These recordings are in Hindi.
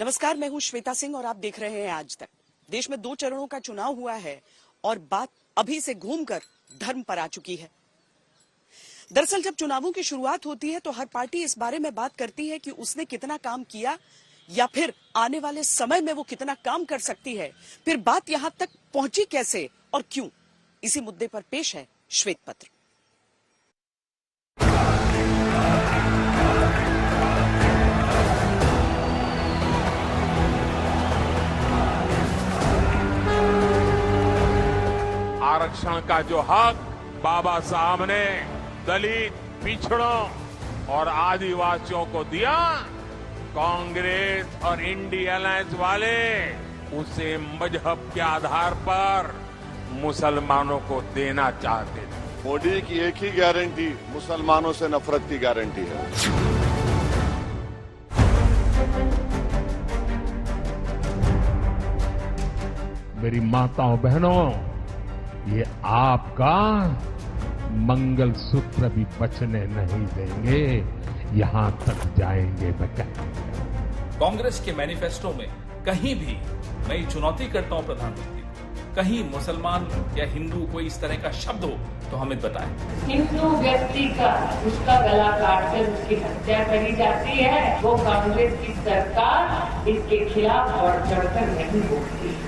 नमस्कार, मैं हूं श्वेता सिंह और आप देख रहे हैं आज तक। देश में 2 चरणों का चुनाव हुआ है और बात अभी से घूमकर धर्म पर आ चुकी है। दरअसल जब चुनावों की शुरुआत होती है तो हर पार्टी इस बारे में बात करती है कि उसने कितना काम किया या फिर आने वाले समय में वो कितना काम कर सकती है। फिर बात यहां तक पहुंची कैसे और क्यों, इसी मुद्दे पर पेश है श्वेत पत्र। आरक्षण का जो हक बाबा साहब ने दलित, पिछड़ों और आदिवासियों को दिया, कांग्रेस और इंडिया अलायंस वाले उसे मजहब के आधार पर मुसलमानों को देना चाहते थे। मोदी की एक ही गारंटी मुसलमानों से नफरत की गारंटी है। मेरी माताओं बहनों, ये आपका मंगल सूत्र भी बचने नहीं देंगे, यहां तक जाएंगे बेटा। कांग्रेस के मैनिफेस्टो में कहीं भी मैं ये चुनौती करता हूं प्रधानमंत्री, कहीं मुसलमान या हिंदू कोई इस तरह का शब्द हो तो हमें बताएं। हिंदू व्यक्ति का उसका गला काटकर उसकी हत्या करी जाती है, वो कांग्रेस की सरकार इसके खिलाफ बढ़ चढ़कर नहीं बोलती।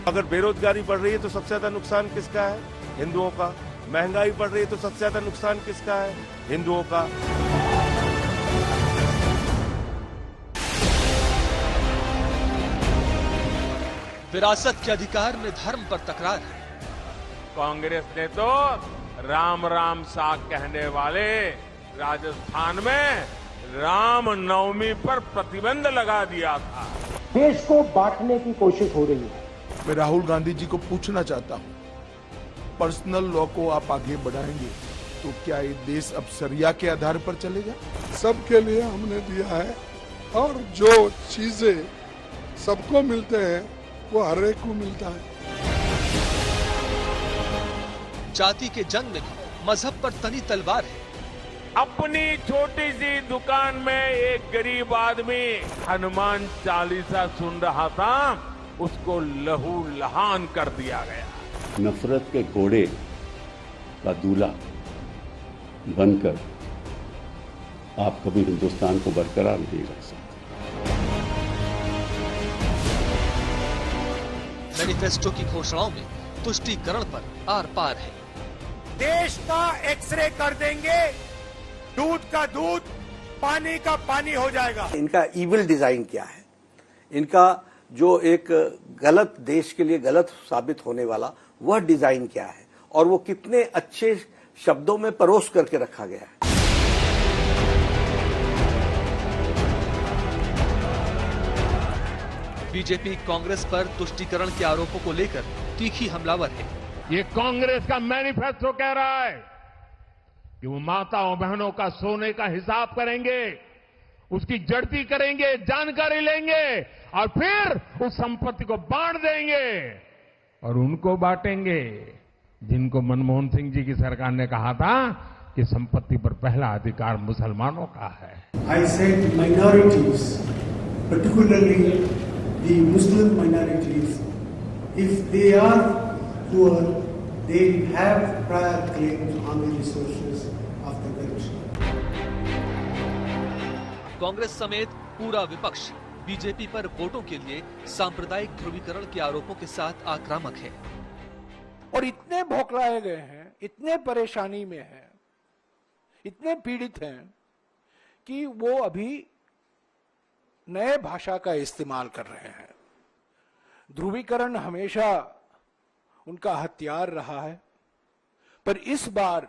अगर बेरोजगारी बढ़ रही है तो सबसे ज्यादा नुकसान किसका है? हिंदुओं का। महंगाई बढ़ रही है तो सबसे ज्यादा नुकसान किसका है? हिंदुओं का। विरासत के अधिकार में धर्म पर तकरार है। कांग्रेस ने तो राम राम साग कहने वाले राजस्थान में राम नवमी पर प्रतिबंध लगा दिया था। देश को बांटने की कोशिश हो रही है। मैं राहुल गांधी जी को पूछना चाहता हूं, पर्सनल लॉ को आप आगे बढ़ाएंगे तो क्या ये देश अब शरिया के आधार पर चलेगा? सबके लिए हमने दिया है और जो चीजें सबको मिलते हैं वो हर एक को मिलता है। जाति के जंग में भी मजहब पर तनी तलवार है। अपनी छोटी सी दुकान में एक गरीब आदमी हनुमान चालीसा सुन रहा था, उसको लहू लहान कर दिया गया। नफरत के घोड़े का दूल्हा बनकर आप कभी हिंदुस्तान को बरकरार नहीं रख सकते। मैनिफेस्टो की घोषणाओं में तुष्टीकरण पर आर पार है। देश का एक्सरे कर देंगे, दूध का दूध, पानी का पानी हो जाएगा। इनका इविल डिजाइन क्या है? इनका जो एक गलत देश के लिए गलत साबित होने वाला वह डिजाइन क्या है और वो कितने अच्छे शब्दों में परोस करके रखा गया है। बीजेपी कांग्रेस पर तुष्टीकरण के आरोपों को लेकर तीखी हमलावर है। ये कांग्रेस का मैनिफेस्टो कह रहा है कि वो माताओं बहनों का सोने का हिसाब करेंगे, उसकी जड़ती करेंगे, जानकारी लेंगे और फिर उस संपत्ति को बांट देंगे और उनको बांटेंगे जिनको मनमोहन सिंह जी की सरकार ने कहा था कि संपत्ति पर पहला अधिकार मुसलमानों का है। I said minorities, particularly the Muslim minorities, if they are poor, they have prior claims on the resources of the country. Congress समेत पूरा विपक्ष बीजेपी पर वोटों के लिए सांप्रदायिक ध्रुवीकरण के आरोपों के साथ आक्रामक है और इतने भौकलाए गए हैं, इतने परेशानी में हैं, इतने पीड़ित हैं कि वो अभी नए भाषा का इस्तेमाल कर रहे हैं। ध्रुवीकरण हमेशा उनका हथियार रहा है, पर इस बार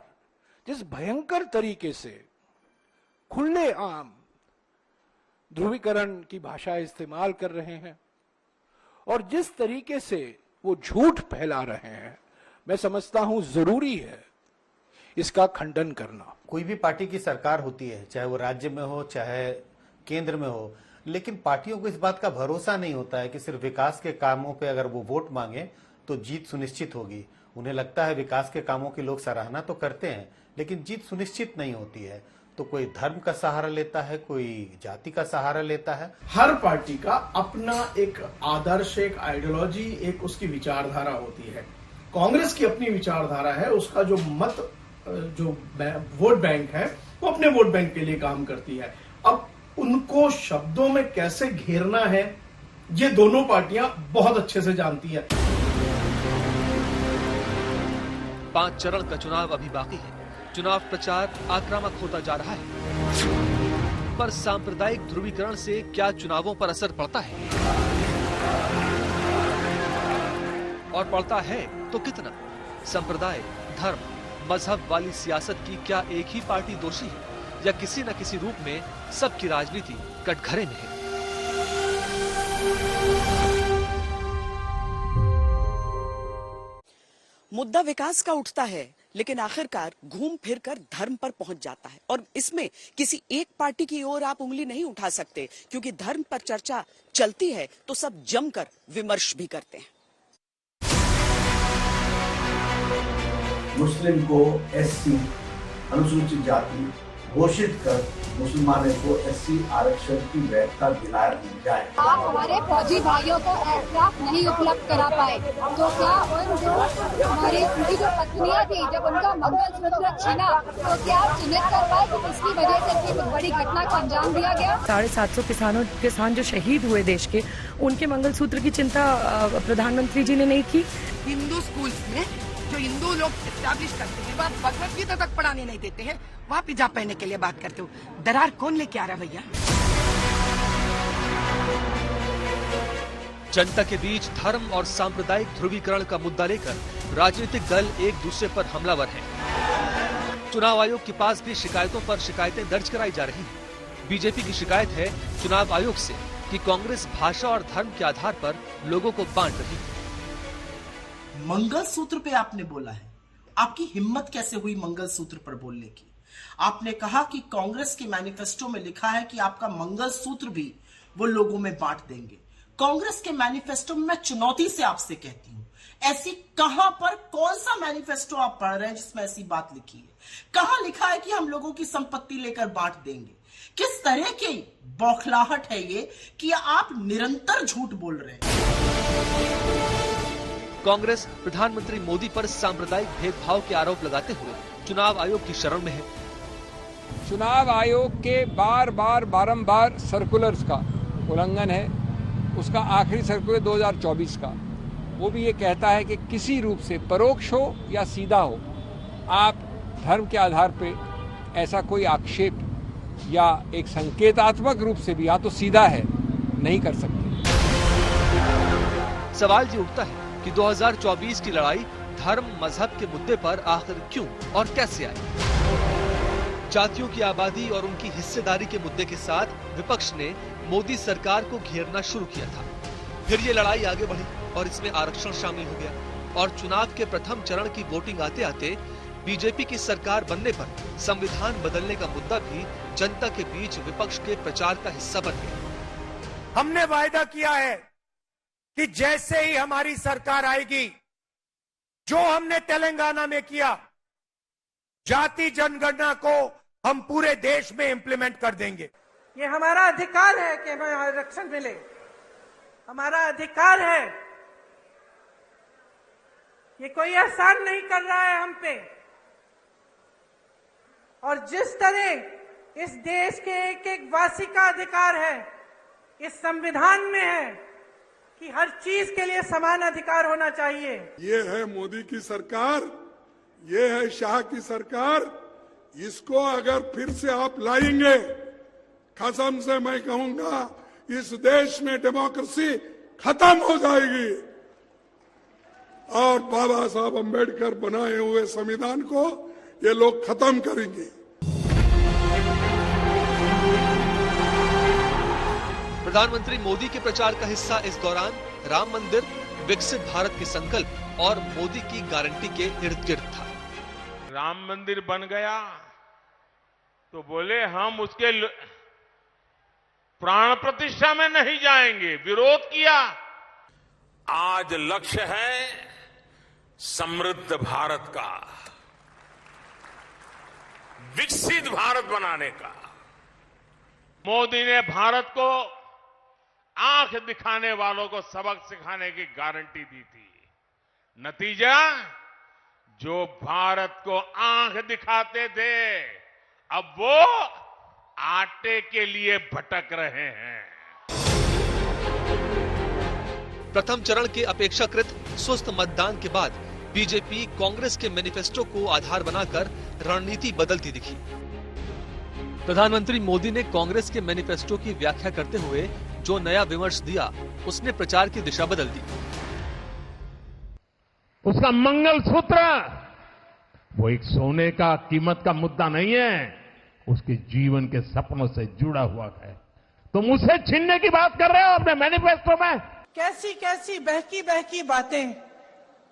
जिस भयंकर तरीके से खुलेआम ध्रुवीकरण की भाषा इस्तेमाल कर रहे हैं और जिस तरीके से वो झूठ फैला रहे हैं, मैं समझता हूं जरूरी है इसका खंडन करना। कोई भी पार्टी की सरकार होती है, चाहे वो राज्य में हो चाहे केंद्र में हो, लेकिन पार्टियों को इस बात का भरोसा नहीं होता है कि सिर्फ विकास के कामों पे अगर वो वोट मांगे तो जीत सुनिश्चित होगी। उन्हें लगता है विकास के कामों की लोग सराहना तो करते हैं लेकिन जीत सुनिश्चित नहीं होती है। तो कोई धर्म का सहारा लेता है, कोई जाति का सहारा लेता है। हर पार्टी का अपना एक आदर्श, एक आइडियोलॉजी, एक उसकी विचारधारा होती है। कांग्रेस की अपनी विचारधारा है, उसका जो वोट बैंक है वो अपने वोट बैंक के लिए काम करती है। अब उनको शब्दों में कैसे घेरना है ये दोनों पार्टियां बहुत अच्छे से जानती है। 5 चरण का चुनाव अभी बाकी है। चुनाव प्रचार आक्रामक होता जा रहा है, पर सांप्रदायिक ध्रुवीकरण से क्या चुनावों पर असर पड़ता है? और पड़ता है तो कितना? संप्रदाय, धर्म, मजहब वाली सियासत की क्या एक ही पार्टी दोषी है, या किसी न किसी रूप में सबकी राजनीति कटघरे में है? मुद्दा विकास का उठता है, लेकिन आखिरकार घूम फिर कर धर्म पर पहुंच जाता है। और इसमें किसी एक पार्टी की ओर आप उंगली नहीं उठा सकते, क्योंकि धर्म पर चर्चा चलती है तो सब जमकर विमर्श भी करते हैं। मुस्लिम को एससी अनुसूचित जाति घोषित कर मुसलमानों को एससी आरक्षण की वैधता दिलाया जाए। आप हमारे फौजी भाइयों को एयरक्राफ्ट नहीं उपलब्ध करा पाए, तो क्या उन जो हमारी उनकी जो पत्नियां थी, जब उनका मंगलसूत्र छीना, तो क्या आप चिन्हित कर पाए कि किसकी वजह से इतनी बड़ी घटना को अंजाम दिया गया? 750 किसान जो शहीद हुए देश के, उनके मंगलसूत्र की चिंता प्रधानमंत्री जी ने नहीं की। हिंदू स्कूल में जो हिंदू लोग एस्टैब्लिश करते हैं, वह भगवत गीता तक पढ़ाने नहीं देते हैं, वहाँ पिजाब पहनने के लिए बात करते हो। दरार कौन लेके आ रहा भैया? जनता के बीच धर्म और सांप्रदायिक ध्रुवीकरण का मुद्दा लेकर राजनीतिक दल एक दूसरे पर हमलावर हैं। चुनाव आयोग के पास भी शिकायतों पर शिकायतें दर्ज कराई जा रही हैं। बीजेपी की शिकायत है चुनाव आयोग से कि कांग्रेस भाषा और धर्म के आधार पर लोगों को बांट रही है। मंगलसूत्र पे आपने बोला है, आपकी हिम्मत कैसे हुई मंगलसूत्र पर बोलने की? आपने कहा कि कांग्रेस के मैनिफेस्टो में लिखा है कि आपका मंगलसूत्र भी वो लोगों में बांट देंगे। कांग्रेस के मैनिफेस्टो में मैं चुनौती से आपसे कहती हूं, ऐसी कहां पर कौन सा मैनिफेस्टो आप पढ़ रहे हैं जिसमें ऐसी बात लिखी है? कहां लिखा है कि हम लोगों की संपत्ति लेकर बांट देंगे? किस तरह की बौखलाहट है ये कि आप निरंतर झूठ बोल रहे हैं? कांग्रेस प्रधानमंत्री मोदी पर सांप्रदायिक भेदभाव के आरोप लगाते हुए चुनाव आयोग की शरण में है। चुनाव आयोग के बारंबार सर्कुलर्स का उल्लंघन है। उसका आखिरी सर्कुलर 2024 का, वो भी ये कहता है कि किसी रूप से परोक्ष हो या सीधा हो, आप धर्म के आधार पे ऐसा कोई आक्षेप या एक संकेतात्मक रूप से भी, या तो सीधा है, नहीं कर सकते। सवाल ये उठता है कि 2024 की लड़ाई धर्म मजहब के मुद्दे पर आखिर क्यों और कैसे आई? जातियों की आबादी और उनकी हिस्सेदारी के मुद्दे के साथ विपक्ष ने मोदी सरकार को घेरना शुरू किया था। फिर ये लड़ाई आगे बढ़ी और इसमें आरक्षण शामिल हो गया, और चुनाव के प्रथम चरण की वोटिंग आते आते बीजेपी की सरकार बनने पर संविधान बदलने का मुद्दा भी जनता के बीच विपक्ष के प्रचार का हिस्सा बन गया। हमने वायदा किया है कि जैसे ही हमारी सरकार आएगी, जो हमने तेलंगाना में किया, जाति जनगणना को हम पूरे देश में इंप्लीमेंट कर देंगे। ये हमारा अधिकार है कि हमें आरक्षण मिले, हमारा अधिकार है। ये कोई एहसान नहीं कर रहा है हम पे। और जिस तरह इस देश के एक एक वासी का अधिकार है, इस संविधान में है कि हर चीज के लिए समान अधिकार होना चाहिए। ये है मोदी की सरकार, ये है शाह की सरकार। इसको अगर फिर से आप लाएंगे, कसम से मैं कहूंगा, इस देश में डेमोक्रेसी खत्म हो जाएगी और बाबा साहब अम्बेडकर बनाए हुए संविधान को ये लोग खत्म करेंगे। प्रधानमंत्री मोदी के प्रचार का हिस्सा इस दौरान राम मंदिर, विकसित भारत के संकल्प और मोदी की गारंटी के इर्द गिर्द था। राम मंदिर बन गया तो बोले हम उसके प्राण प्रतिष्ठा में नहीं जाएंगे, विरोध किया। आज लक्ष्य है समृद्ध भारत का, विकसित भारत बनाने का। मोदी ने भारत को आंख दिखाने वालों को सबक सिखाने की गारंटी दी थी। नतीजा, जो भारत को आंख दिखाते थे अब वो आटे के लिए भटक रहे हैं। प्रथम चरण के अपेक्षाकृत सुस्त मतदान के बाद बीजेपी कांग्रेस के मैनिफेस्टो को आधार बनाकर रणनीति बदलती दिखी। प्रधानमंत्री मोदी ने कांग्रेस के मैनिफेस्टो की व्याख्या करते हुए जो नया विमर्श दिया, उसने प्रचार की दिशा बदल दी। उसका मंगलसूत्र वो एक सोने का कीमत का मुद्दा नहीं है, उसके जीवन के सपनों से जुड़ा हुआ है। तुम उसे छीनने की बात कर रहे हो अपने मैनिफेस्टो में। कैसी कैसी बहकी बहकी बातें।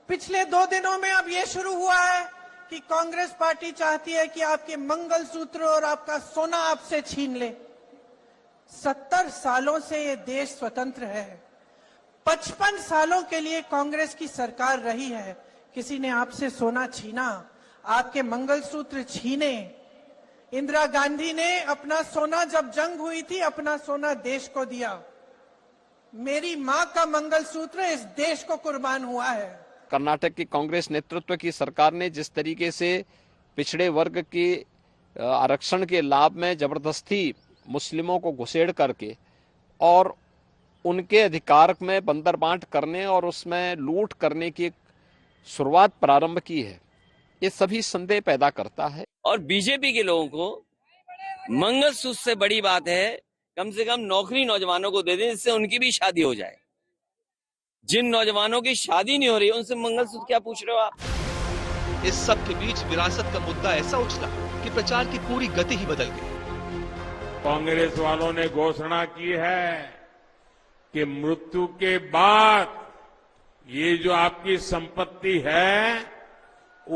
पिछले 2 दिनों में अब ये शुरू हुआ है कि कांग्रेस पार्टी चाहती है कि आपके मंगलसूत्र और आपका सोना आपसे छीन ले। 70 सालों से ये देश स्वतंत्र है। 55 सालों के लिए कांग्रेस की सरकार रही है। किसी ने आपसे सोना छीना, आपके मंगलसूत्र छीने। इंदिरा गांधी ने अपना सोना, जब जंग हुई थी, अपना सोना देश को दिया। मेरी मां का मंगलसूत्र इस देश को कुर्बान हुआ है। कर्नाटक की कांग्रेस नेतृत्व की सरकार ने जिस तरीके से पिछड़े वर्ग के आरक्षण के लाभ में जबरदस्ती मुस्लिमों को घुसेड़ करके और उनके अधिकार में बंदरबांट करने और उसमें लूट करने की शुरुआत प्रारंभ की है, ये सभी संदेह पैदा करता है। और बीजेपी के लोगों को मंगलसूत्र से बड़ी बात है कम से कम नौकरी नौजवानों को दे दें, जिससे उनकी भी शादी हो जाए। जिन नौजवानों की शादी नहीं हो रही है उनसे मंगलसूत्र क्या पूछ रहे हो आप? इस सब के बीच विरासत का मुद्दा ऐसा उछला कि प्रचार की पूरी गति ही बदल गई। कांग्रेस वालों ने घोषणा की है कि मृत्यु के बाद ये जो आपकी संपत्ति है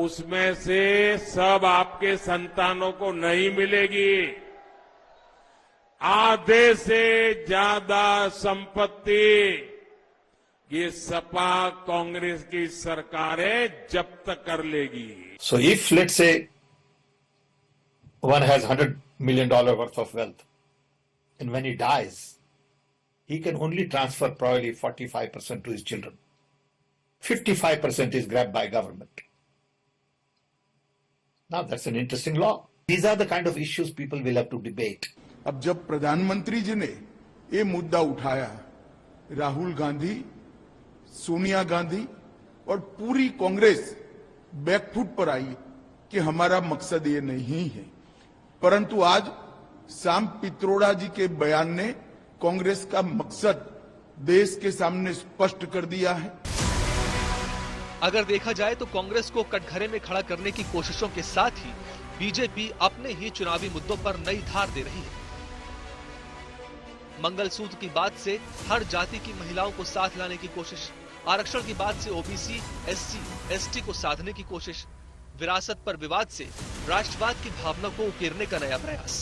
उसमें से सब आपके संतानों को नहीं मिलेगी। आधे से ज्यादा संपत्ति ये सपा कांग्रेस की सरकारें जब्त कर लेगी। So if let's say one has $100 million worth of wealth and when he dies, he can only transfer probably 45% to his children. 55% is grabbed by government. Now that's an interesting law. These are the kind of issues people will have to debate. अब जब प्रधानमंत्री जी ने ये मुद्दा उठाया, राहुल गांधी, सोनिया गांधी और पूरी कांग्रेस बैकफुट पर आई कि हमारा मकसद ये नहीं है। परंतु आज शाम पित्रोड़ा जी के बयान ने कांग्रेस का मकसद देश के सामने स्पष्ट कर दिया है। अगर देखा जाए तो कांग्रेस को कटघरे में खड़ा करने की कोशिशों के साथ ही बीजेपी अपने ही चुनावी मुद्दों पर नई धार दे रही है। मंगलसूत्र की बात से हर जाति की महिलाओं को साथ लाने की कोशिश, आरक्षण की बात से ओबीसी, एससी, एसटी को साधने की कोशिश, विरासत पर विवाद से राष्ट्रवाद की भावना को उकेरने का नया प्रयास।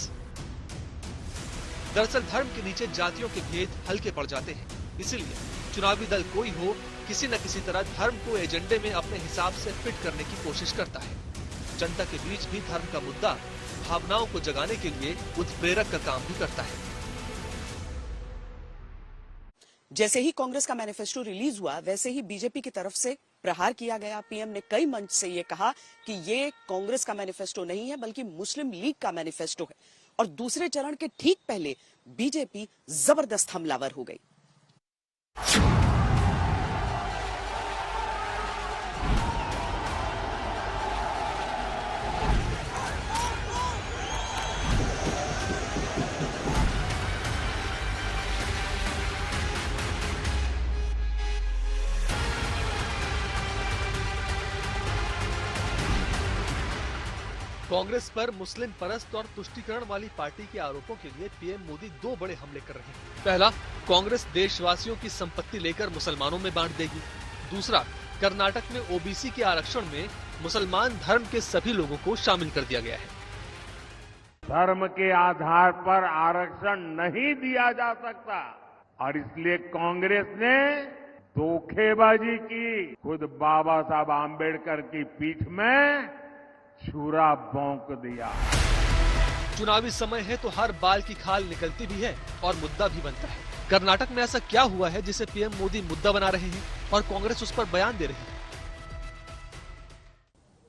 दरअसल धर्म के नीचे जातियों के भेद हल्के पड़ जाते हैं, इसीलिए चुनावी दल कोई हो किसी न किसी तरह धर्म को एजेंडे में अपने हिसाब से फिट करने की कोशिश करता है। जनता के बीच भी धर्म का मुद्दा भावनाओं को जगाने के लिए उत्प्रेरक का काम भी करता है। जैसे ही कांग्रेस का मैनिफेस्टो रिलीज हुआ, वैसे ही बीजेपी की तरफ से प्रहार किया गया। पीएम ने कई मंच से ये कहा कि ये कांग्रेस का मैनिफेस्टो नहीं है बल्कि मुस्लिम लीग का मैनिफेस्टो है। और दूसरे चरण के ठीक पहले बीजेपी जबरदस्त हमलावर हो गई। कांग्रेस पर मुस्लिम परस्त और तुष्टीकरण वाली पार्टी के आरोपों के लिए पीएम मोदी 2 बड़े हमले कर रहे हैं। पहला, कांग्रेस देशवासियों की संपत्ति लेकर मुसलमानों में बांट देगी। दूसरा, कर्नाटक में ओबीसी के आरक्षण में मुसलमान धर्म के सभी लोगों को शामिल कर दिया गया है। धर्म के आधार पर आरक्षण नहीं दिया जा सकता और इसलिए कांग्रेस ने धोखेबाजी की। खुद बाबा साहब आंबेडकर की पीठ में छुरा भोंक दिया। चुनावी समय है तो हर बाल की खाल निकलती भी है और मुद्दा भी बनता है। कर्नाटक में ऐसा क्या हुआ है जिसे पीएम मोदी मुद्दा बना रहे हैं और कांग्रेस उस पर बयान दे रही है?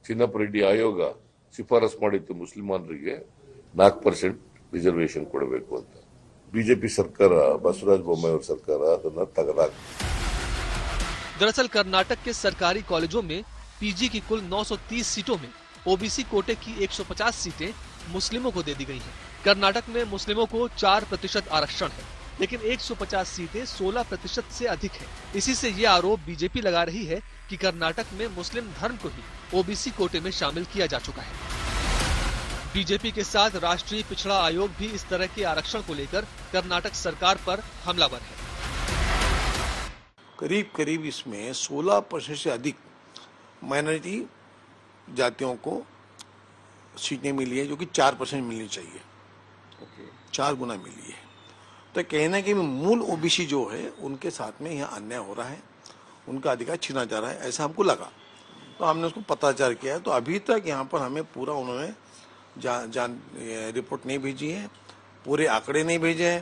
ಚಿನ್ನಪ್ಪರೆಡ್ಡಿ ಆಯೋಗ ಶಿಫಾರಸು ಮಾಡಿತ್ತು ಮುಸ್ಲಿಮರಿಗೆ 4% ರಿಸರ್ವೇಶನ್ ಕೊಡಬೇಕು ಅಂತ. ಬಿಜೆಪಿ ಸರ್ಕಾರ, ಬಸವರಾಜ ಬೊಮ್ಮಾಯಿ ಅವರ ಸರ್ಕಾರ ಅದನ್ನ ತಗದಾಕಿತು. दरअसल कर्नाटक के सरकारी कॉलेजों में पीजी की कुल 930 सीटों में ओबीसी कोटे की 150 सीटें मुस्लिमों को दे दी गई हैं। कर्नाटक में मुस्लिमों को 4% आरक्षण है, लेकिन 150 सीटें 16% से अधिक है। इसी से ये आरोप बीजेपी लगा रही है कि कर्नाटक में मुस्लिम धर्म को ही ओबीसी कोटे में शामिल किया जा चुका है। बीजेपी के साथ राष्ट्रीय पिछड़ा आयोग भी इस तरह के आरक्षण को लेकर कर्नाटक सरकार पर हमलावर है। करीब करीब इसमें 16% से अधिक माइनॉरिटी जातियों को सीटें मिली है, जो कि 4% मिलनी चाहिए। 4 गुना मिली है। तो कहना कि मूल ओबीसी जो है उनके साथ में यहाँ अन्याय हो रहा है, उनका अधिकार छीना जा रहा है, ऐसा हमको लगा। तो हमने उसको पत्राचार किया है। तो अभी तक यहाँ पर हमें पूरा उन्होंने रिपोर्ट नहीं भेजी है, पूरे आंकड़े नहीं भेजे हैं।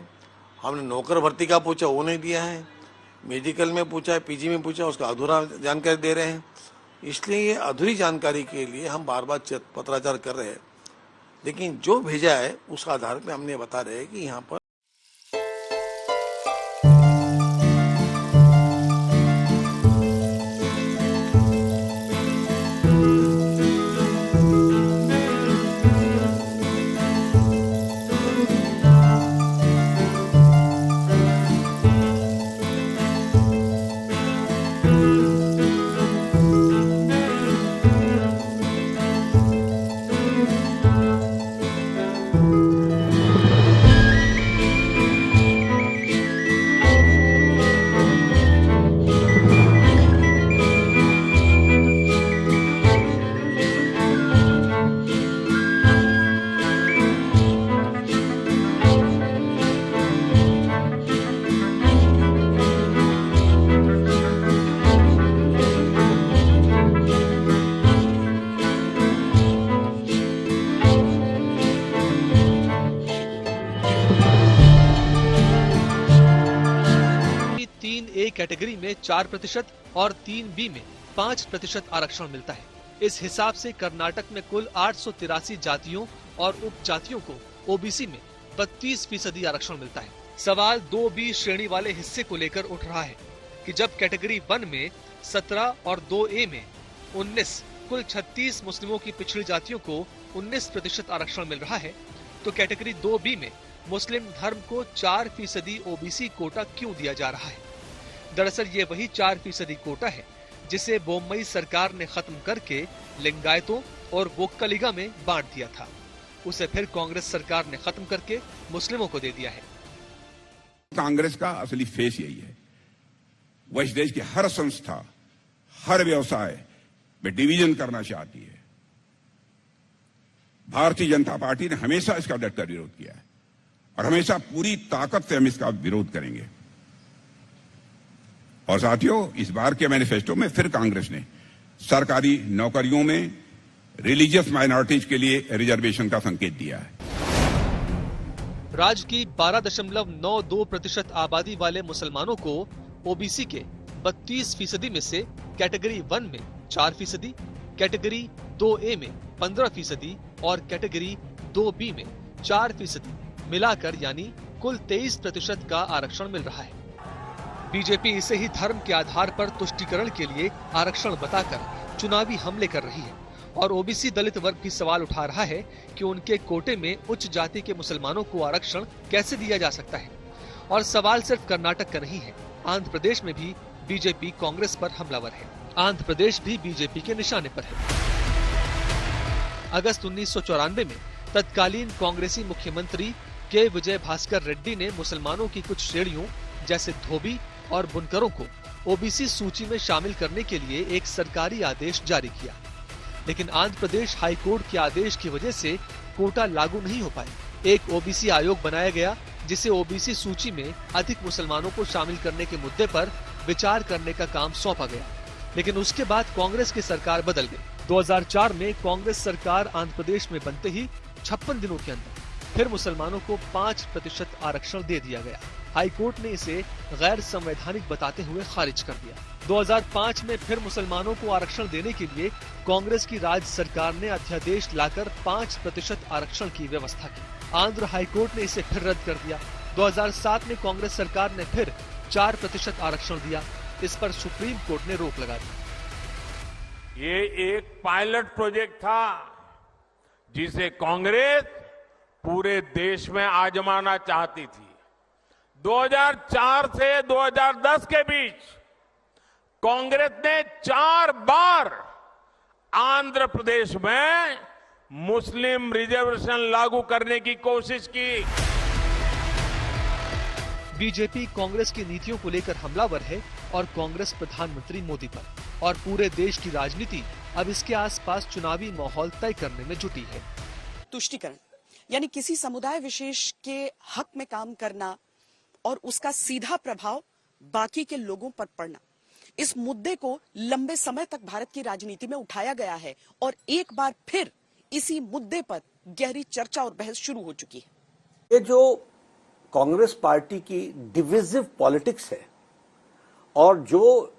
हमने नौकर भर्ती का पूछा, वो नहीं दिया है। मेडिकल में पूछा है, पीजी में पूछा, उसका अधूरा जानकारी दे रहे हैं। इसलिए ये अधूरी जानकारी के लिए हम बार बार पत्राचार कर रहे हैं। लेकिन जो भेजा है उस आधार पे हमने बता रहे हैं कि यहाँ पर कैटेगरी में 4% और 3B में 5% आरक्षण मिलता है। इस हिसाब से कर्नाटक में कुल 883 जातियों और उपजातियों को ओबीसी में 32% आरक्षण मिलता है। सवाल 2B श्रेणी वाले हिस्से को लेकर उठ रहा है कि जब कैटेगरी 1 में 17 और 2A में 19 कुल 36 मुस्लिमों की पिछड़ी जातियों को 19% आरक्षण मिल रहा है, तो कैटेगरी 2B में मुस्लिम धर्म को 4% ओबीसी कोटा क्यों दिया जा रहा है? दरअसल ये वही 4% कोटा है जिसे बोम्मई सरकार ने खत्म करके लिंगायतों और वोक्कलिगा में बांट दिया था। उसे फिर कांग्रेस सरकार ने खत्म करके मुस्लिमों को दे दिया है। कांग्रेस का असली फेस यही है। वह इस देश की हर संस्था, हर व्यवसाय में डिवीजन करना चाहती है। भारतीय जनता पार्टी ने हमेशा इसका डटकर विरोध किया है और हमेशा पूरी ताकत से हम इसका विरोध करेंगे। और साथियों, इस बार के मैनिफेस्टो में फिर कांग्रेस ने सरकारी नौकरियों में रिलीजियस माइनॉरिटीज के लिए रिजर्वेशन का संकेत दिया है। राज्य की 12.92% आबादी वाले मुसलमानों को ओबीसी के 32% में से कैटेगरी 1 में 4%, कैटेगरी 2A में 15% और कैटेगरी 2B में 4% मिलाकर यानी कुल 23% का आरक्षण मिल रहा है। बीजेपी इसे ही धर्म के आधार पर तुष्टीकरण के लिए आरक्षण बताकर चुनावी हमले कर रही है और ओबीसी दलित वर्ग भी सवाल उठा रहा है कि उनके कोटे में उच्च जाति के मुसलमानों को आरक्षण कैसे दिया जा सकता है। और सवाल सिर्फ कर्नाटक का नहीं है, आंध्र प्रदेश में भी बीजेपी कांग्रेस पर हमलावर है। आंध्र प्रदेश भी बीजेपी के निशाने पर है। अगस्त 1994 में तत्कालीन कांग्रेसी मुख्यमंत्री के विजय भास्कर रेड्डी ने मुसलमानों की कुछ श्रेणियों जैसे धोबी और बुनकरों को ओबीसी सूची में शामिल करने के लिए एक सरकारी आदेश जारी किया, लेकिन आंध्र प्रदेश हाई कोर्ट के आदेश की वजह से कोटा लागू नहीं हो पाए। एक ओबीसी आयोग बनाया गया जिसे ओबीसी सूची में अधिक मुसलमानों को शामिल करने के मुद्दे पर विचार करने का काम सौंपा गया, लेकिन उसके बाद कांग्रेस की सरकार बदल गई 2004 में कांग्रेस सरकार आंध्र प्रदेश में बनते ही 56 दिनों के अंदर फिर मुसलमानों को 5% आरक्षण दे दिया गया। हाई कोर्ट ने इसे गैर संवैधानिक बताते हुए खारिज कर दिया। 2005 में फिर मुसलमानों को आरक्षण देने के लिए कांग्रेस की राज्य सरकार ने अध्यादेश लाकर 5% आरक्षण की व्यवस्था की। आंध्र हाई कोर्ट ने इसे फिर रद्द कर दिया। 2007 में कांग्रेस सरकार ने फिर 4% आरक्षण दिया। इस पर सुप्रीम कोर्ट ने रोक लगा दी। ये एक पायलट प्रोजेक्ट था जिसे कांग्रेस पूरे देश में आजमाना चाहती थी। 2004 से 2010 के बीच कांग्रेस ने 4 बार आंध्र प्रदेश में मुस्लिम रिजर्वेशन लागू करने की कोशिश की। बीजेपी कांग्रेस की नीतियों को लेकर हमलावर है और कांग्रेस प्रधानमंत्री मोदी पर और पूरे देश की राजनीति अब इसके आसपास चुनावी माहौल तय करने में जुटी है। तुष्टीकरण यानी किसी समुदाय विशेष के हक में काम करना और उसका सीधा प्रभाव बाकी के लोगों पर पड़ना, इस मुद्दे को लंबे समय तक भारत की राजनीति में उठाया गया है और एक बार फिर इसी मुद्दे पर गहरी चर्चा और बहस शुरू हो चुकी है। ये जो कांग्रेस पार्टी की डिविजिव पॉलिटिक्स है और जो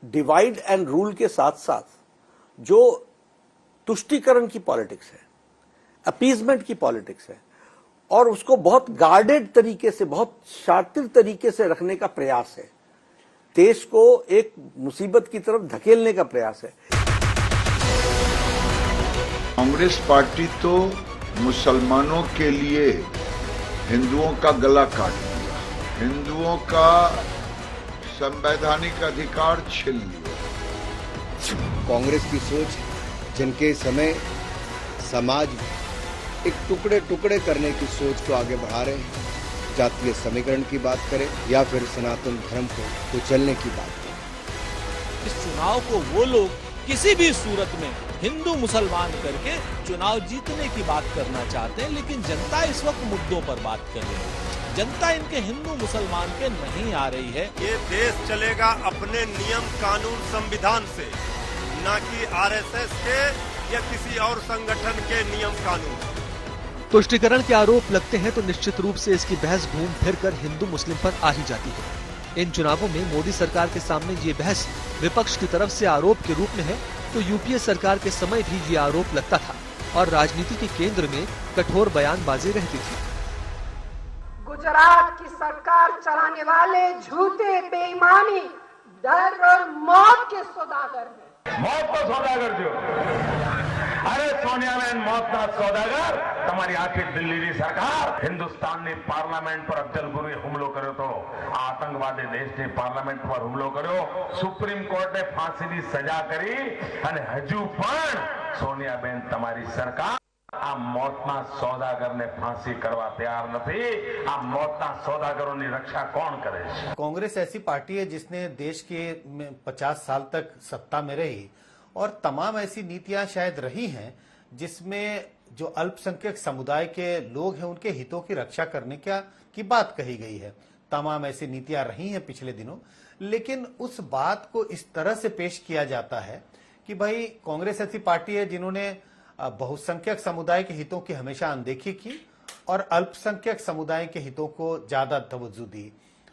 डिवाइड एंड रूल के साथ साथ जो तुष्टीकरण की पॉलिटिक्स है, अपीजमेंट की पॉलिटिक्स है और उसको बहुत गार्डेड तरीके से, बहुत शातिर तरीके से रखने का प्रयास है, देश को एक मुसीबत की तरफ धकेलने का प्रयास है। कांग्रेस पार्टी तो मुसलमानों के लिए हिंदुओं का गला काट दिया, हिंदुओं का संवैधानिक अधिकार छीन लिया। कांग्रेस की सोच जिनके समय समाज एक टुकड़े टुकड़े करने की सोच को आगे बढ़ा रहे हैं, जातीय समीकरण की बात करें या फिर सनातन धर्म को कुचलने की बात करें। इस चुनाव को वो लोग किसी भी सूरत में हिंदू मुसलमान करके चुनाव जीतने की बात करना चाहते हैं, लेकिन जनता इस वक्त मुद्दों पर बात कर रही है। जनता इनके हिंदू मुसलमान पे नहीं आ रही है। ये देश चलेगा अपने नियम कानून संविधान से, न कि आरएसएस के या किसी और संगठन के नियम कानून। तुष्टीकरण के आरोप लगते हैं तो निश्चित रूप से इसकी बहस घूम फिर कर हिंदू मुस्लिम पर आ ही जाती है। इन चुनावों में मोदी सरकार के सामने ये बहस विपक्ष की तरफ से आरोप के रूप में है तो यूपीए सरकार के समय भी ये आरोप लगता था और राजनीति के केंद्र में कठोर बयानबाजी रहती थी। गुजरात की सरकार चलाने वाले झूठे, बेईमानी, डर और मौत के सौदागर हैं। मौत को सौदागर जो अरे सोनिया बहन मौत का सौदागर તમારી આખી દિલ્હીની સરકાર હિન્દુસ્તાનની પાર્લામેન્ટ પર અફજલપુરે હુમલો કર્યો તો આતંકવાદી દેશની પાર્લામેન્ટ પર હુમલો કર્યો, સુપ્રીમ કોર્ટે ફાંસીની સજા કરી અને હજુ પણ સોનિયાબેન તમારી સરકાર આ મૌતના સૌદાગરને ફાંસી કરવા તૈયાર નથી। આ મૌતના સૌદાગરોની રક્ષા કોણ કરે છે? कांग्रेस ऐसी पार्टी है जिसने देश के 50 साल तक सत्ता में रही और तमाम ऐसी नीतियां शायद रही हैं जिसमें जो अल्पसंख्यक समुदाय के लोग हैं उनके हितों की रक्षा करने की बात कही गई है। तमाम ऐसी नीतियां रही हैं पिछले दिनों, लेकिन उस बात को इस तरह से पेश किया जाता है कि भाई कांग्रेस ऐसी पार्टी है जिन्होंने बहुसंख्यक समुदाय के हितों की हमेशा अनदेखी की और अल्पसंख्यक समुदाय के हितों को ज्यादा तवज्जो दी।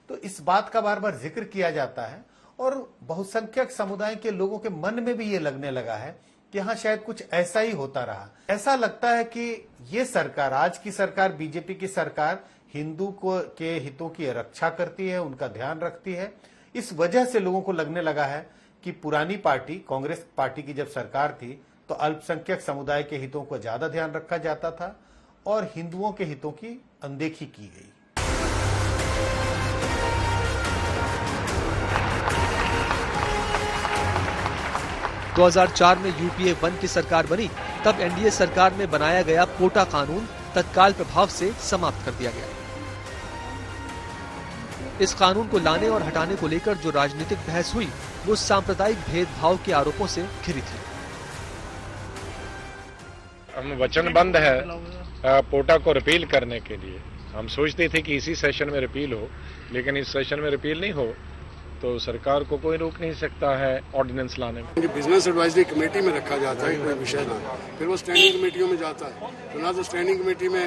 तो इस बात का बार बार जिक्र किया जाता है और बहुसंख्यक समुदाय के लोगों के मन में भी ये लगने लगा है कि हाँ शायद कुछ ऐसा ही होता रहा। ऐसा लगता है कि ये सरकार, आज की सरकार, बीजेपी की सरकार हिंदू के हितों की रक्षा करती है, उनका ध्यान रखती है। इस वजह से लोगों को लगने लगा है कि पुरानी पार्टी कांग्रेस पार्टी की जब सरकार थी तो अल्पसंख्यक समुदाय के हितों को ज्यादा ध्यान रखा जाता था और हिंदुओं के हितों की अनदेखी की गई। 2004 में यूपीए 1 की सरकार बनी, तब एनडीए सरकार में बनाया गया पोटा कानून तत्काल प्रभाव से समाप्त कर दिया गया। इस कानून को लाने और हटाने को लेकर जो राजनीतिक बहस हुई वो सांप्रदायिक भेदभाव के आरोपों से घिरी थी। हम वचनबद्ध है पोटा को रिपील करने के लिए। हम सोचते थे कि इसी सेशन में रिपील हो, लेकिन इस सेशन में रिपील नहीं हो तो सरकार को कोई रोक नहीं सकता है ऑर्डिनेंस लाने में। बिजनेस एडवाइजरी कमेटी में रखा जाता है कोई विषय ना, फिर वो स्टैंडिंग कमेटियों में जाता है, तो ना तो स्टैंडिंग कमेटी में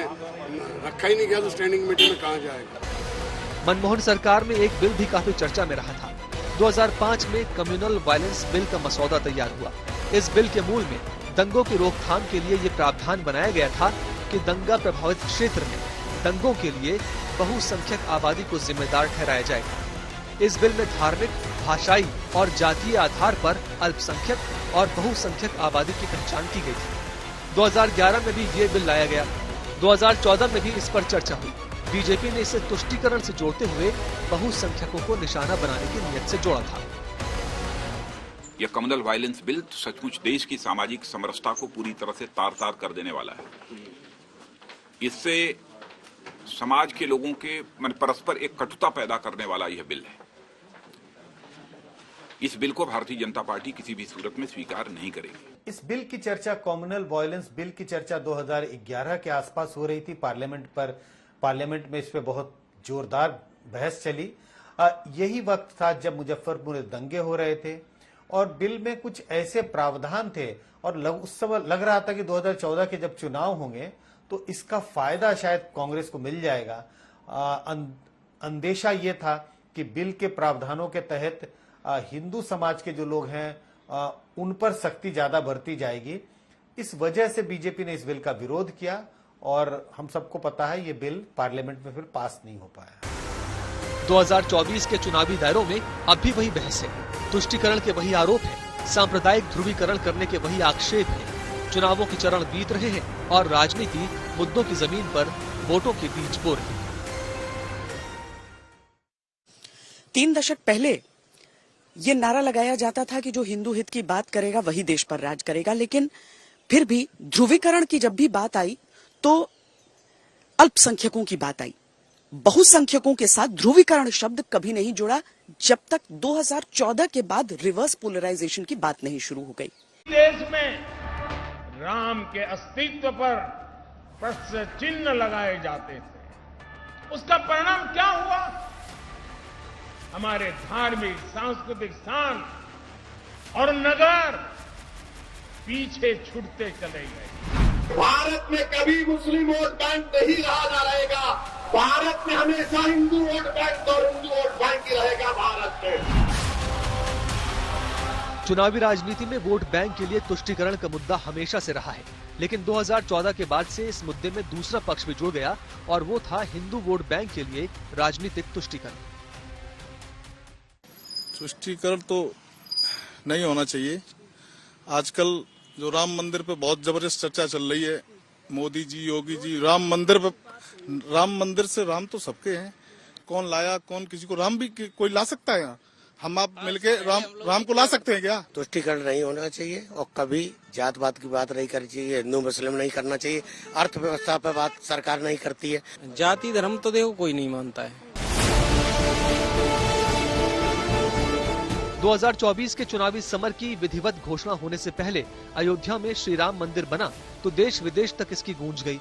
रखा ही नहीं गया तो स्टैंडिंग कमेटी में कहाँ जाएगा। मनमोहन सरकार में एक बिल भी काफी चर्चा में रहा था। 2005 में कम्युनल वायलेंस बिल का मसौदा तैयार हुआ। इस बिल के मूल में दंगों की रोकथाम के लिए ये प्रावधान बनाया गया था कि दंगा प्रभावित क्षेत्र में दंगों के लिए बहुसंख्यक आबादी को जिम्मेदार ठहराया जाएगा। इस बिल में धार्मिक, भाषाई और जातीय आधार पर अल्पसंख्यक और बहुसंख्यक आबादी की पहचान की गई थी। 2011 में भी ये बिल लाया गया। 2014 में भी इस पर चर्चा हुई। बीजेपी ने इसे तुष्टीकरण से जोड़ते हुए बहुसंख्यकों को निशाना बनाने की नीयत से जोड़ा था। यह कम्युनल वायलेंस बिल सचमुच देश की सामाजिक समरसता को पूरी तरह से तार-तार कर देने वाला है। इससे समाज के लोगों के मन परस्पर एक कटुता पैदा करने वाला यह बिल है। इस बिल को भारतीय जनता पार्टी किसी भी सूरत में स्वीकार नहीं करेगी। इस बिल की चर्चा, कम्युनल वायलेंस बिल की चर्चा 2011 के आसपास हो रही थी पार्लियामेंट में इस पे बहुत जोरदार बहस चली। यही वक्त था जब मुजफ्फरपुर में दंगे हो रहे थे और बिल में कुछ ऐसे प्रावधान थे और उस समय लग रहा था कि 2014 के जब चुनाव होंगे तो इसका फायदा शायद कांग्रेस को मिल जाएगा। अंदेशा ये था कि बिल के प्रावधानों के तहत हिंदू समाज के जो लोग हैं उन पर सख्ती ज्यादा बरती जाएगी। इस वजह से बीजेपी ने इस बिल का विरोध किया और हम सबको पता है ये बिल पार्लियामेंट में फिर पास नहीं हो पाया। 2024 के चुनावी दायरों में अब भी वही बहस है, तुष्टीकरण के वही आरोप है, सांप्रदायिक ध्रुवीकरण करने के वही आक्षेप है। चुनावों के चरण बीत रहे हैं और राजनीति मुद्दों की जमीन पर वोटों के बीच बो रही है। 3 दशक पहले ये नारा लगाया जाता था कि जो हिंदू हित की बात करेगा वही देश पर राज करेगा, लेकिन फिर भी ध्रुवीकरण की जब भी बात आई तो अल्पसंख्यकों की बात आई। बहुसंख्यकों के साथ ध्रुवीकरण शब्द कभी नहीं जुड़ा जब तक 2014 के बाद रिवर्स पोलराइजेशन की बात नहीं शुरू हो गई। देश में राम के अस्तित्व पर प्रश्न चिन्ह लगाए जाते थे, उसका परिणाम क्या हुआ? हमारे धार्मिक, सांस्कृतिक स्थान और नगर पीछे छूटते चले गए। भारत में कभी मुस्लिम वोट बैंक नहीं रहा ना रहेगा। भारत में हमेशा हिंदू वोट बैंक और हिंदू वोट बैंक ही रहेगा भारत में। चुनावी राजनीति में वोट बैंक के लिए तुष्टीकरण का मुद्दा हमेशा से रहा है, लेकिन 2014 के बाद से इस मुद्दे में दूसरा पक्ष भी जुड़ गया और वो था हिंदू वोट बैंक के लिए राजनीतिक तुष्टीकरण। तुष्टीकरण तो नहीं होना चाहिए। आजकल जो राम मंदिर पे बहुत जबरदस्त चर्चा चल रही है, मोदी जी, योगी जी, राम मंदिर से राम तो सबके हैं, कौन लाया, कौन किसी को राम भी कोई ला सकता है। हम आप मिलके राम को ला सकते हैं क्या? तुष्टीकरण नहीं होना चाहिए और कभी जात पात की बात नहीं करनी चाहिए, हिंदू मुस्लिम नहीं करना चाहिए, अर्थव्यवस्था पे बात सरकार नहीं करती है। जाति धर्म तो देखो कोई नहीं मानता है। 2024 के चुनावी समर की विधिवत घोषणा होने से पहले अयोध्या में श्री राम मंदिर बना तो देश विदेश तक इसकी गूंज गई।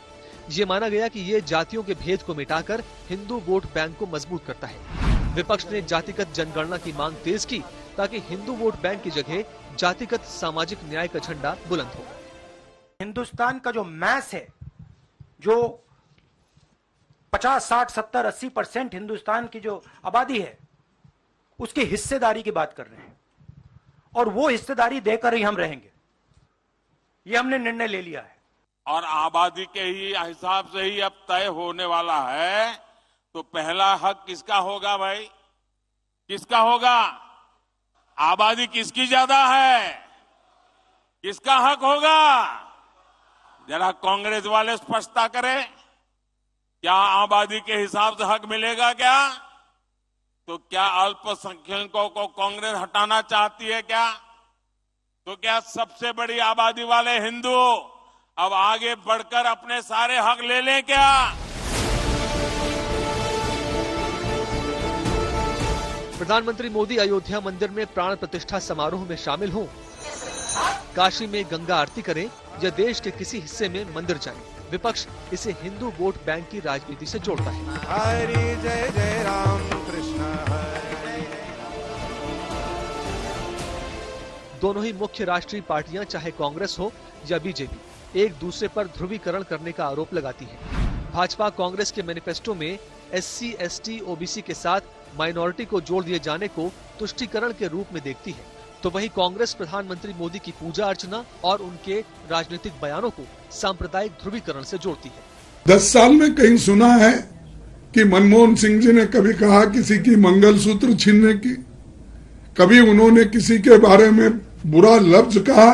ये माना गया कि ये जातियों के भेद को मिटाकर हिंदू वोट बैंक को मजबूत करता है। विपक्ष ने जातिगत जनगणना की मांग तेज की ताकि हिंदू वोट बैंक की जगह जातिगत सामाजिक न्याय का झंडा बुलंद हो। हिंदुस्तान का जो मैस है, जो 50, 60, 70, 80% हिंदुस्तान की जो आबादी है उसकी हिस्सेदारी की बात कर रहे हैं और वो हिस्सेदारी देकर ही हम रहेंगे। ये हमने निर्णय ले लिया है और आबादी के ही हिसाब से ही अब तय होने वाला है। तो पहला हक किसका होगा भाई? किसका होगा? आबादी किसकी ज्यादा है? किसका हक होगा? जरा कांग्रेस वाले स्पष्टता करें, क्या आबादी के हिसाब से हक मिलेगा क्या? तो क्या अल्पसंख्यकों को कांग्रेस हटाना चाहती है क्या? तो क्या सबसे बड़ी आबादी वाले हिंदू अब आगे बढ़कर अपने सारे हक ले लें क्या? प्रधानमंत्री मोदी अयोध्या मंदिर में प्राण प्रतिष्ठा समारोह में शामिल हों, काशी में गंगा आरती करें या देश के किसी हिस्से में मंदिर जाएं, विपक्ष इसे हिंदू वोट बैंक की राजनीति से जोड़ता है। हरि जय जय राम कृष्ण हरे। दोनों ही मुख्य राष्ट्रीय पार्टियां, चाहे कांग्रेस हो या बीजेपी, एक दूसरे पर ध्रुवीकरण करने का आरोप लगाती है। भाजपा कांग्रेस के मैनिफेस्टो में SC, ST, OBC के साथ माइनॉरिटी को जोड़ दिए जाने को तुष्टीकरण के रूप में देखती है, तो वहीं कांग्रेस प्रधानमंत्री मोदी की पूजा अर्चना और उनके राजनीतिक बयानों को सांप्रदायिक ध्रुवीकरण से जोड़ती है। 10 साल में कहीं सुना है कि मनमोहन सिंह जी ने कभी कहा किसी की मंगलसूत्र छीनने की? कभी उन्होंने किसी के बारे में बुरा लफ्ज कहा?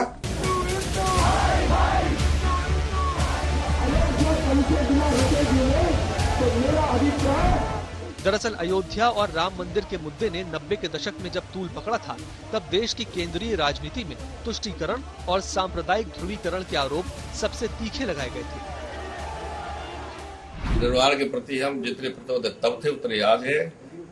दरअसल अयोध्या और राम मंदिर के मुद्दे ने 90 के दशक में जब तूल पकड़ा था, तब देश की केंद्रीय राजनीति में तुष्टीकरण और सांप्रदायिक ध्रुवीकरण के आरोप सबसे तीखे लगाए गए थे। निर्माण के प्रति हम जितने प्रतिबद्ध तब थे उतने आज है,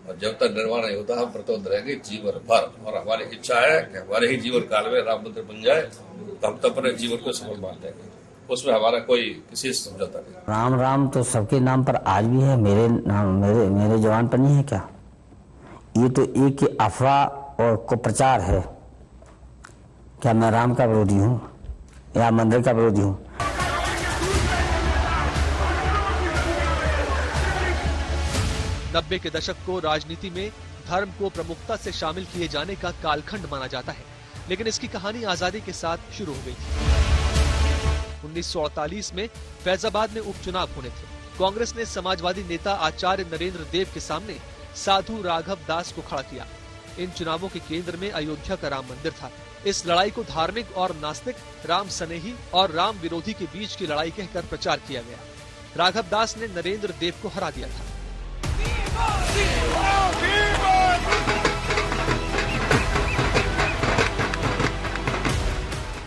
और जब तक निर्माण नहीं होता हम प्रतिबद्ध रहेंगे जीवन भर। और हमारी इच्छा है कि हमारे ही जीवन काल में राम मंदिर बन जाए, तो हम तब अपने जीवन को सफल मान लेंगे। उसमें हमारा कोई किसी से समझौता नहीं। राम राम तो सबके नाम पर आज भी है, मेरे नाम मेरे जवान पर नहीं है क्या? ये तो एक अफवाह और को प्रचार है। क्या मैं राम का विरोधी हूँ या मंदिर का विरोधी हूँ? नब्बे के दशक को राजनीति में धर्म को प्रमुखता से शामिल किए जाने का कालखंड माना जाता है, लेकिन इसकी कहानी आजादी के साथ शुरू हो गई थी। 1948 में फैजाबाद में उपचुनाव होने थे। कांग्रेस ने समाजवादी नेता आचार्य नरेंद्र देव के सामने साधु राघव दास को खड़ा किया। इन चुनावों के केंद्र में अयोध्या का राम मंदिर था। इस लड़ाई को धार्मिक और नास्तिक, राम स्नेही और राम विरोधी के बीच की लड़ाई कहकर प्रचार किया गया। राघव दास ने नरेंद्र देव को हरा दिया था।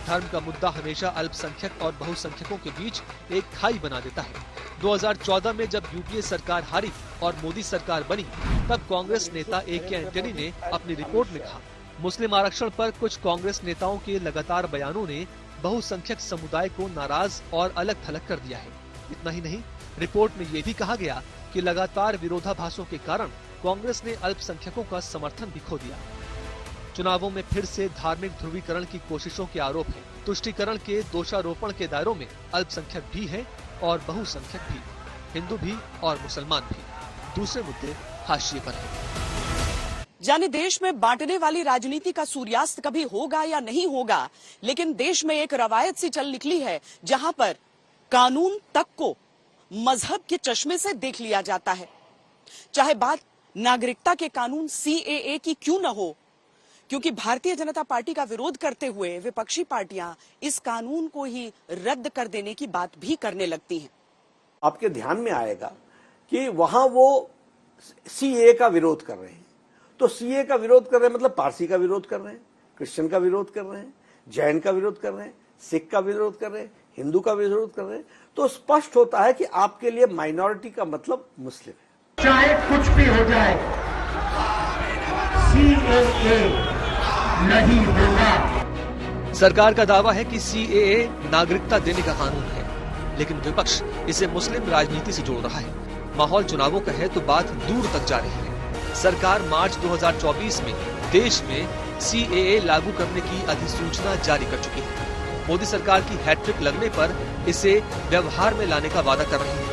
धर्म का मुद्दा हमेशा अल्पसंख्यक और बहुसंख्यकों के बीच एक खाई बना देता है। 2014 में जब यूपीए सरकार हारी और मोदी सरकार बनी, तब कांग्रेस नेता AK एंटनी ने अपनी रिपोर्ट में कहा, मुस्लिम आरक्षण पर कुछ कांग्रेस नेताओं के लगातार बयानों ने बहुसंख्यक समुदाय को नाराज और अलग थलग कर दिया है। इतना ही नहीं, रिपोर्ट में ये भी कहा गया कि लगातार विरोधाभासों के कारण कांग्रेस ने अल्पसंख्यकों का समर्थन भी खो दिया। चुनावों में फिर से धार्मिक ध्रुवीकरण की कोशिशों के आरोप है। तुष्टीकरण के दोषारोपण के दायरों में अल्पसंख्यक भी है और बहुसंख्यक भी, हिंदू भी और मुसलमान भी। दूसरे मुद्दे हाशिए पर है। जाने देश में बांटने वाली राजनीति का सूर्यास्त कभी होगा या नहीं होगा, लेकिन देश में एक रवायत सी चल निकली है जहां पर कानून तक को मजहब के चश्मे से देख लिया जाता है। चाहे बात नागरिकता के कानून CAA की क्यों न हो, क्योंकि भारतीय जनता पार्टी का विरोध करते हुए विपक्षी पार्टियां इस कानून को ही रद्द कर देने की बात भी करने लगती हैं। आपके ध्यान में आएगा कि वहां वो CAA का विरोध कर रहे हैं, तो CAA का विरोध कर रहे हैं मतलब पारसी का विरोध कर रहे हैं, क्रिश्चियन का विरोध कर रहे हैं, जैन का विरोध कर रहे हैं, सिख का विरोध कर रहे हैं, हिंदू का विरोध कर रहे हैं। तो स्पष्ट होता है कि आपके लिए माइनॉरिटी का मतलब मुस्लिम है। चाहे कुछ भी हो जाए, CAA नहीं होगा। सरकार का दावा है कि CAA नागरिकता देने का कानून है, लेकिन विपक्ष इसे मुस्लिम राजनीति से जोड़ रहा है। माहौल चुनावों का है तो बात दूर तक जा रही है। सरकार मार्च 2024 में देश में CAA लागू करने की अधिसूचना जारी कर चुकी है। मोदी सरकार की हैट्रिक लगने पर इसे व्यवहार में लाने का वादा कर रही है,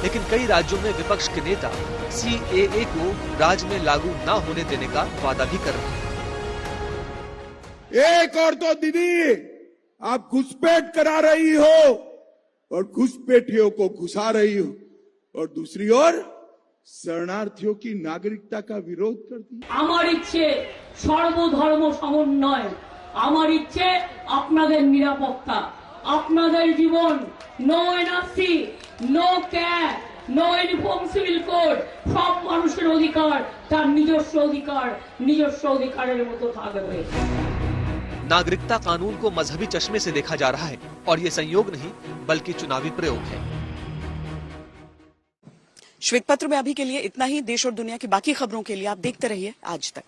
लेकिन कई राज्यों में विपक्ष के नेता CAA को राज्य में लागू न होने देने का वादा भी कर रहे हैं। एक और तो दीदी आप घुसपैठ करा रही हो और घुसपैठियों को घुसा रही हो, और दूसरी ओर शरणार्थियों की नागरिकता का विरोध करती। আমার ইচ্ছে সর্বধর্ম সমন্বয়, আমার ইচ্ছে আপনাদের নিরাপত্তা, আপনাদের জীবন, no NRC, no CAB, no uniform civil code, সব মানুষের অধিকার তার নিজস্ব অধিকারের মতো থাকবে। नागरिकता कानून को मजहबी चश्मे से देखा जा रहा है और ये संयोग नहीं बल्कि चुनावी प्रयोग है। श्वेत पत्र में अभी के लिए इतना ही। देश और दुनिया की बाकी खबरों के लिए आप देखते रहिए आज तक।